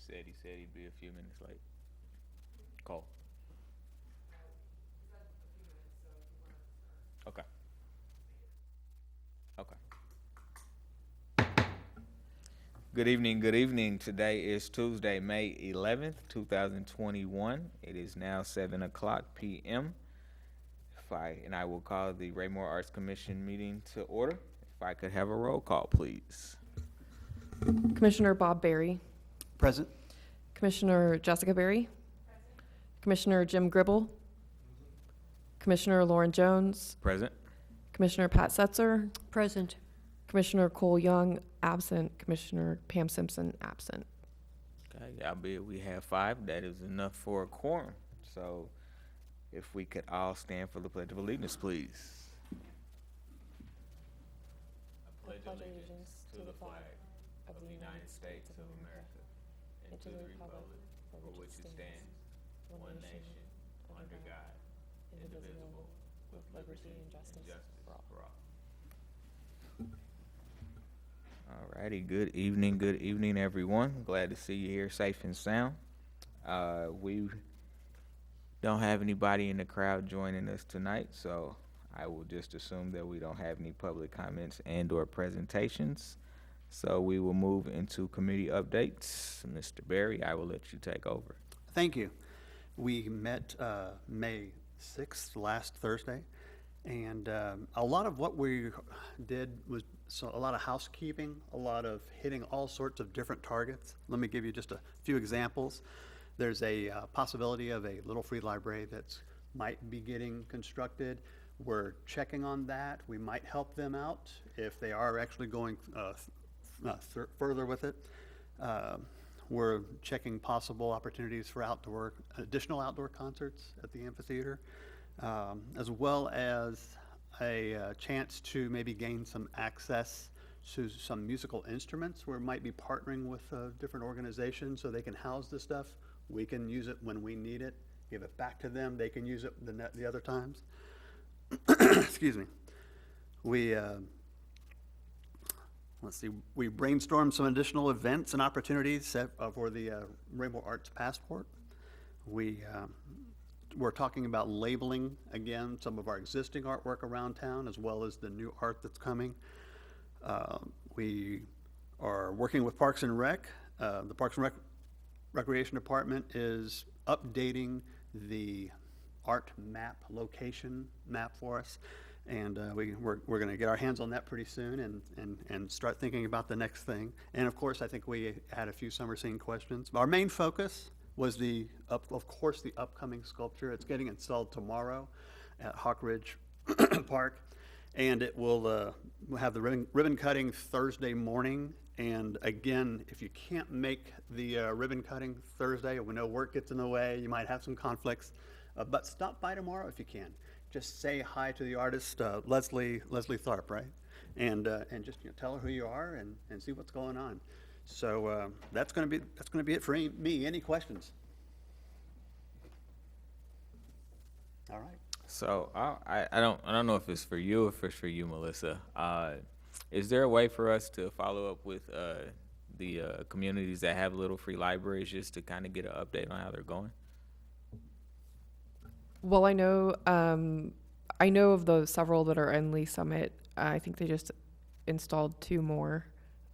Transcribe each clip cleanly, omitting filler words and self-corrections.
said he'd be a few minutes late. Cole. Okay. Okay. Good evening. Good evening. Today is Tuesday, May 11th, 2021. It is now 7:00 p.m. I will call the Raymore Arts Commission meeting to order. If I could have a roll call, please. Commissioner Bob Berry. Present. Commissioner Jessica Berry. Present. Commissioner Jim Gribble. Commissioner Lauren Jones. Present. Commissioner Pat Setzer. Present. Commissioner Cole Young, absent. Commissioner Pam Simpson, absent. Okay, albeit we have 5, that is enough for a quorum. So if we could all stand for the Pledge of Allegiance, please. I pledge allegiance to the flag of the United States of America and to the republic for which it stands, one nation, under God, indivisible, with liberty and justice for all. Alrighty, good evening, everyone. Glad to see you here safe and sound. We don't have anybody in the crowd joining us tonight, so I will just assume that we don't have any public comments and or presentations. So we will move into committee updates. Mr. Berry, I will let you take over. Thank you. We met May 6th, last Thursday, and a lot of what we did was a lot of housekeeping, a lot of hitting all sorts of different targets. Let me give you just a few examples. There's a possibility of a little free library that might be getting constructed. We're checking on that. We might help them out if they are actually going further with it. We're checking possible opportunities for additional outdoor concerts at the amphitheater, as well as a chance to maybe gain some access to some musical instruments. We might be partnering with different organizations so they can house this stuff. We can use it when we need it, give it back to them. They can use it the other times. Excuse me. We we brainstormed some additional events and opportunities for the Raymore Arts Passport. We're talking about labeling, again, some of our existing artwork around town, as well as the new art that's coming. We are working with Parks and Rec. The Parks and Recreation Department is updating the art map, location map for us. And we're going to get our hands on that pretty soon and start thinking about the next thing. And of course, I think we had a few summer scene questions. Our main focus was of course, the upcoming sculpture. It's getting installed tomorrow at Hawk Ridge Park, and it will we'll have the ribbon cutting Thursday morning. And again, if you can't make the ribbon cutting Thursday, we know work gets in the way, you might have some conflicts, but stop by tomorrow if you can. Just say hi to the artist, Leslie Tharp, right? And just tell her who you are and see what's going on. So that's going to be it for me. Any questions? All right. So I don't know if it's for you or if it's for you, Melissa. Is there a way for us to follow up with the communities that have little free libraries just to kind of get an update on how they're going? Well, I know of those several that are in Lee Summit. I think they just installed 2 more.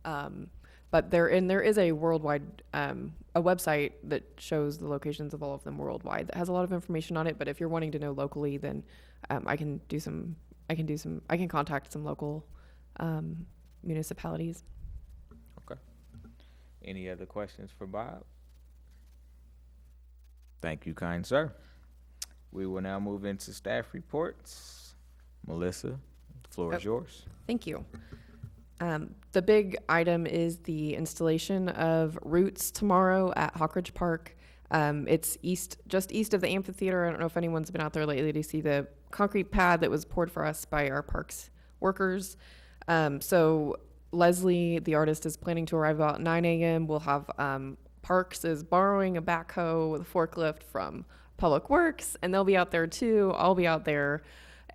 But there is a worldwide a website that shows the locations of all of them worldwide that has a lot of information on it. But if you're wanting to know locally, then I can contact some local municipalities. Okay. Any other questions for Bob? Thank you, kind sir. We will now move into staff reports. Melissa, the floor is yours. Thank you. The big item is the installation of Roots tomorrow at Hawk Ridge Park. It's just east of the amphitheater. I don't know if anyone's been out there lately to see the concrete pad that was poured for us by our parks workers. So Leslie, the artist, is planning to arrive about 9 a.m. We'll have Parks is borrowing a backhoe with a forklift from Public Works, and they'll be out there too. I'll be out there,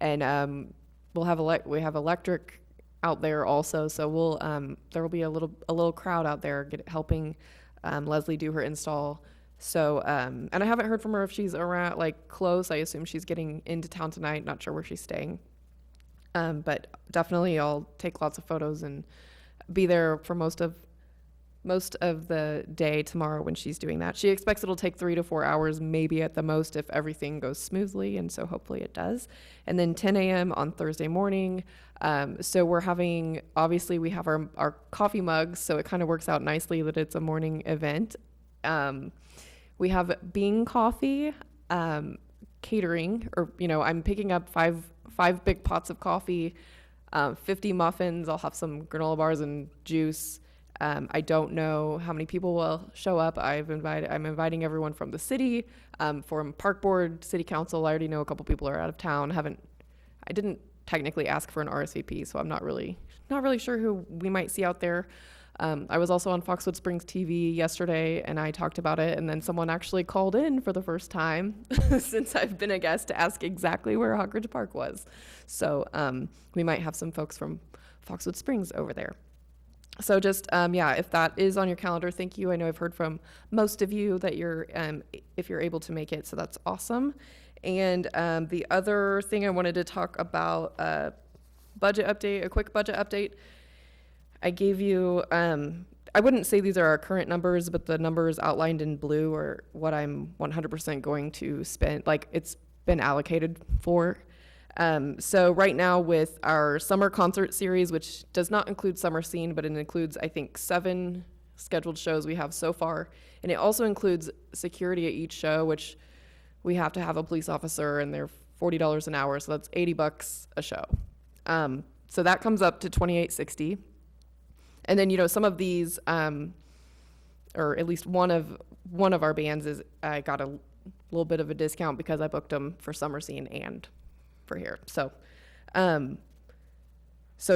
and we have electric out there also. So there will be a little crowd out there helping Leslie do her install. So, and I haven't heard from her if she's around, like close. I assume she's getting into town tonight. Not sure where she's staying. But definitely I'll take lots of photos and be there for most of the day tomorrow when she's doing that. She expects it'll take 3 to 4 hours, maybe at the most, if everything goes smoothly, and so hopefully it does. And then 10 a.m. on Thursday morning. So we're having, obviously we have our coffee mugs, so it kind of works out nicely that it's a morning event. We have Bean Coffee catering, or, I'm picking up five big pots of coffee, 50 muffins. I'll have some granola bars and juice. I don't know how many people will show up. I'm inviting everyone from the city, from Park Board, City Council. I already know a couple people are out of town. I didn't technically ask for an RSVP, so I'm not really sure who we might see out there. I was also on Foxwood Springs TV yesterday, and I talked about it, and then someone actually called in for the first time since I've been a guest to ask exactly where Hawkridge Park was. So we might have some folks from Foxwood Springs over there. So just, if that is on your calendar, thank you. I know I've heard from most of you that if you're able to make it, so that's awesome. And the other thing I wanted to talk about, a quick budget update. I gave you, I wouldn't say these are our current numbers, but the numbers outlined in blue are what I'm 100% going to spend, like it's been allocated for. So right now with our summer concert series, which does not include Summer Scene, but it includes, I think, 7 scheduled shows we have so far. And it also includes security at each show, which we have to have a police officer, and they're $40 an hour. So that's $80 a show. So that comes up to $28.60. And then, some of these, or at least one of our bands I got a little bit of a discount because I booked them for Summer Scene and for here. So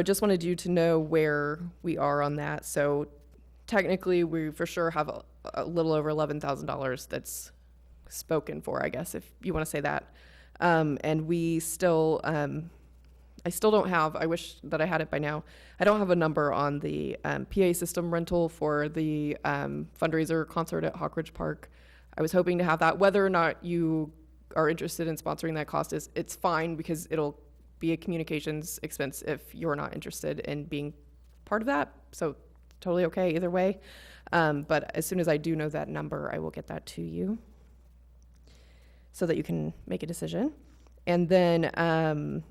just wanted you to know where we are on that. So technically we for sure have a little over $11,000 that's spoken for, I guess, if you want to say that. And we still, I still don't have, I wish that I had it by now. I don't have a number on the PA system rental for the fundraiser concert at Hawkridge Park. I was hoping to have that. Whether or not you are interested in sponsoring that cost, it's fine, because it'll be a communications expense if you're not interested in being part of that. So totally okay either way. But as soon as I do know that number, I will get that to you so that you can make a decision. And then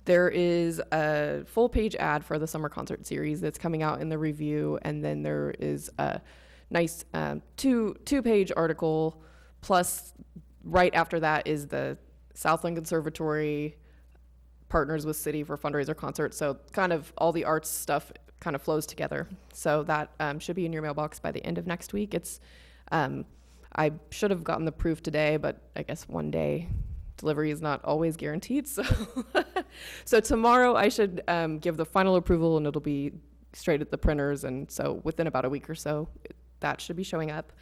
there is a full page ad for the summer concert series that's coming out in the review, and then there is a nice two-page article, plus right after that is the Southland Conservatory partners with City for fundraiser concert. So kind of all the arts stuff kind of flows together. So that should be in your mailbox by the end of next week. It's I should have gotten the proof today, but I guess one day delivery is not always guaranteed. So tomorrow I should give the final approval, and it'll be straight at the printers. And so within about a week or so, that should be showing up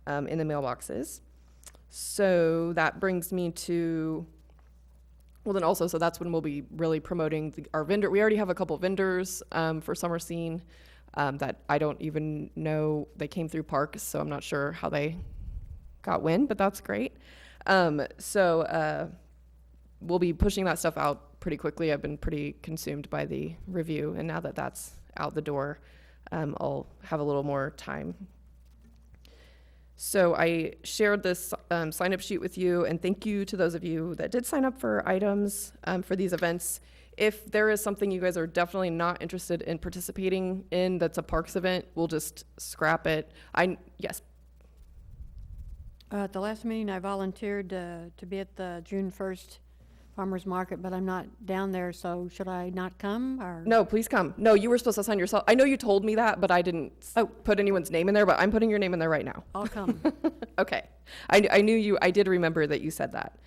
in the mailboxes. So that brings me to, well, then also, so that's when we'll be really promoting our vendor. We already have a couple vendors for Summer Scene that I don't even know. They came through Parks, so I'm not sure how they got wind, but that's great. So we'll be pushing that stuff out pretty quickly. I've been pretty consumed by the review, and now that that's out the door, I'll have a little more time. So I shared this sign-up sheet with you, and thank you to those of you that did sign up for items for these events. If there is something you guys are definitely not interested in participating in that's a Parks event, we'll just scrap it. Yes. At the last meeting, I volunteered to be at the June 1st farmers market, but I'm not down there, so should I not come? Or? No, please come. No, you were supposed to sign yourself. I know you told me that, but I didn't put anyone's name in there, but I'm putting your name in there right now. I'll come. Okay. I knew you, I did remember that you said that.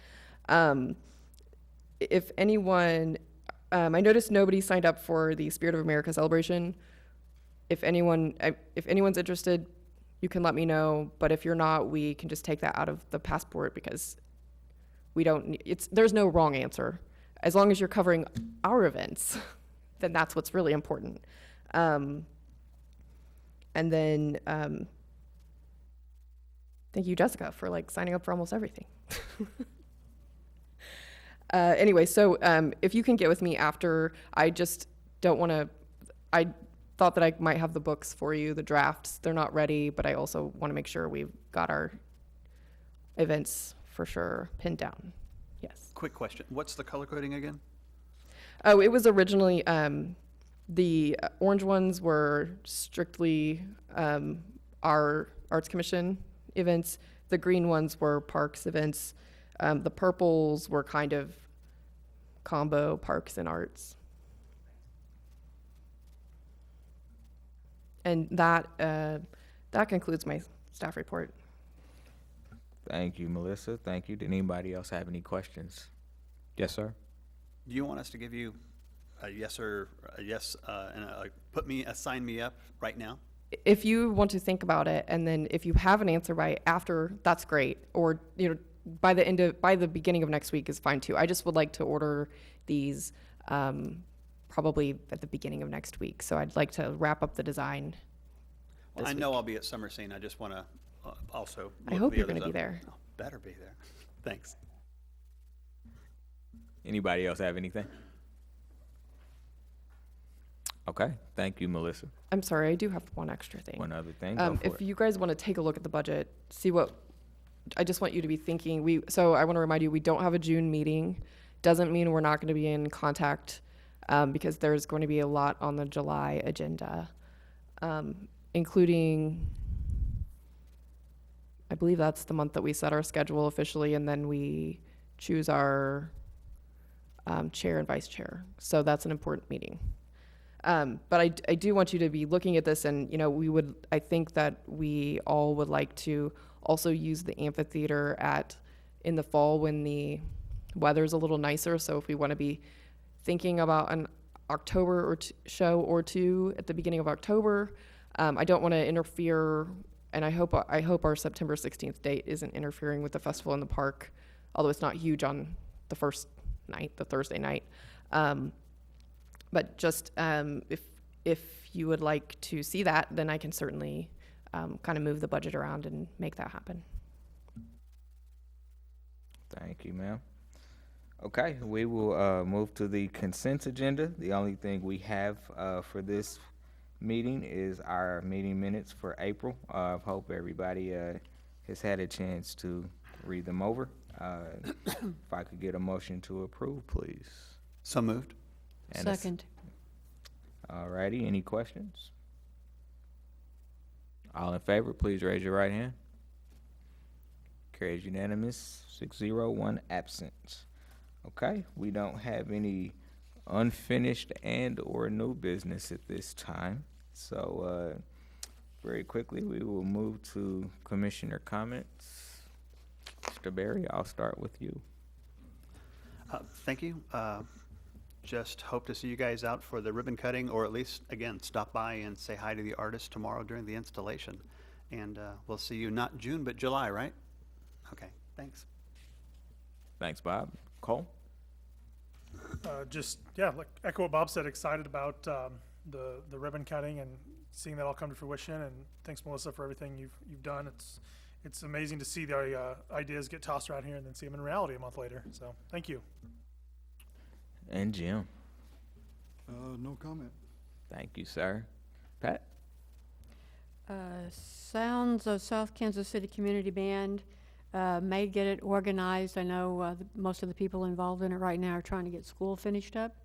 If anyone, I noticed nobody signed up for the Spirit of America celebration. If anyone's interested, you can let me know, but if you're not, we can just take that out of the passport, because there's no wrong answer. As long as you're covering our events, then that's what's really important. And then thank you, Jessica, for like signing up for almost everything. Anyway, so if you can get with me after, I just don't want to, I thought that I might have the books for you, the drafts. They're not ready, but I also want to make sure we've got our events for sure pinned down. Yes. Quick question. What's the color coding again? Oh, it was originally, the orange ones were strictly our Arts Commission events. The green ones were parks events. The purples were kind of combo parks and arts. And that concludes my staff report. Thank you, Melissa. Thank you. Did anybody else have any questions? Yes, sir. Do you want us to give you a yes or a yes, and assign me up right now? If you want to think about it, and then if you have an answer by after, that's great. Or, you know, by the beginning of next week is fine too. I just would like to order these probably at the beginning of next week. So I'd like to wrap up the design. Well, I know I'll be at Summer Scene. I just want to also. I hope you're going to be there. Oh, better be there. Thanks. Anybody else have anything? Okay. Thank you, Melissa. I'm sorry, I do have one extra thing. One other thing. Go for If it. you guys want to take a look at the budget, see what, I just want you to be thinking. So I want to remind you, we don't have a June meeting. Doesn't mean we're not going to be in contact because there's going to be a lot on the July agenda, including, I believe that's the month that we set our schedule officially, and then we choose our chair and vice chair. So that's an important meeting. But I do want you to be looking at this, and you know, I think that we all would like to also use the amphitheater in the fall when the weather's a little nicer. So if we want to be thinking about an October show or two at the beginning of October, I don't want to interfere, and I hope our September 16th date isn't interfering with the festival in the park, although it's not huge on the first night, the Thursday night. But just if you would like to see that, then I can certainly kind of move the budget around and make that happen. Thank you, ma'am. Okay, we will move to the consent agenda. The only thing we have for this meeting is our meeting minutes for April. I hope everybody has had a chance to read them over. If I could get a motion to approve, please. So moved. And a Second. All righty, any questions? All in favor, please raise your right hand. Carries unanimous, 6-0, 1 absent. Okay, we don't have any unfinished and or new business at this time. So very quickly, we will move to commissioner comments. Mr. Berry, I'll start with you. Thank you. Just hope to see you guys out for the ribbon cutting, or at least, again, stop by and say hi to the artist tomorrow during the installation. And we'll see you not June, but July, right? Okay, thanks. Thanks, Bob. Cole? Like echo what Bob said, excited about the ribbon cutting and seeing that all come to fruition. And thanks, Melissa, for everything you've done. It's amazing to see the ideas get tossed around here and then see them in reality a month later. So thank you. And Jim? No comment. Thank you, sir. Pat? Sounds of South Kansas City Community Band may get it organized. I know most of the people involved in it right now are trying to get school finished up,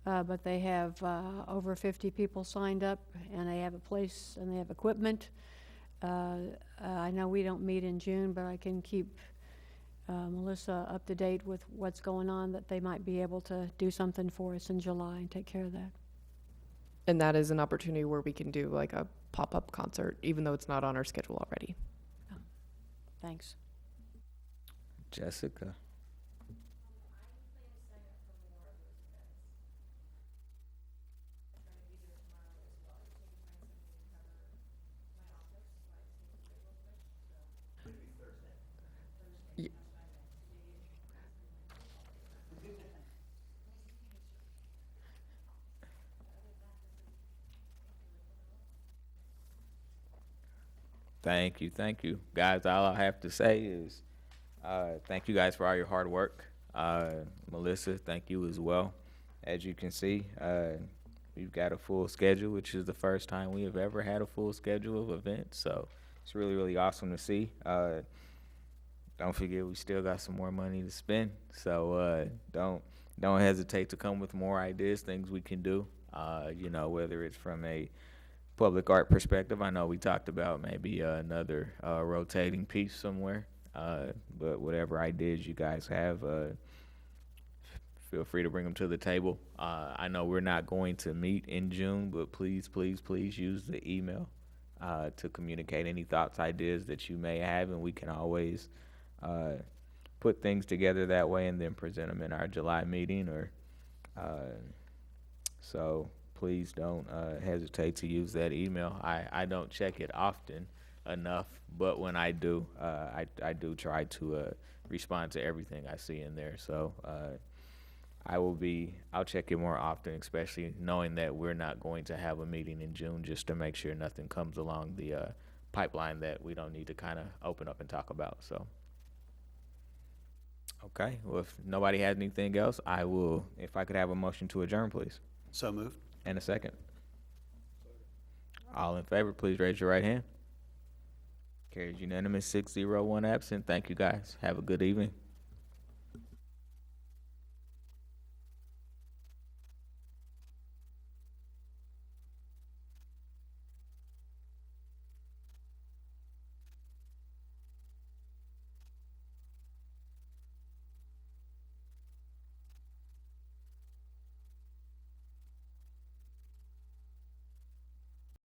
but they have over 50 people signed up, and they have a place and they have equipment. I know we don't meet in June, but I can keep Melissa up to date with what's going on, that they might be able to do something for us in July and take care of that. And that is an opportunity where we can do like a pop-up concert, even though it's not on our schedule already. Thanks. Jessica? Thank you, guys. All I have to say is, thank you guys for all your hard work. Melissa, thank you as well. As you can see, we've got a full schedule, which is the first time we have ever had a full schedule of events. So it's really, really awesome to see. Don't forget, we still got some more money to spend. So don't hesitate to come with more ideas, things we can do. Whether it's from a public art perspective. I know we talked about maybe another rotating piece somewhere, but whatever ideas you guys have, feel free to bring them to the table. I know we're not going to meet in June, but please, please, please use the email to communicate any thoughts, ideas that you may have, and we can always put things together that way and then present them in our July meeting. So please don't hesitate to use that email. I don't check it often enough, but when I do, I do try to respond to everything I see in there. So I'll check it more often, especially knowing that we're not going to have a meeting in June, just to make sure nothing comes along the pipeline that we don't need to kind of open up and talk about. So. Okay, well, if nobody has anything else, I will, if I could have a motion to adjourn, please. So moved. And a second. All in favor, please raise your right hand. Carries unanimous, 6-0, 1 absent. Thank you, guys. Have a good evening.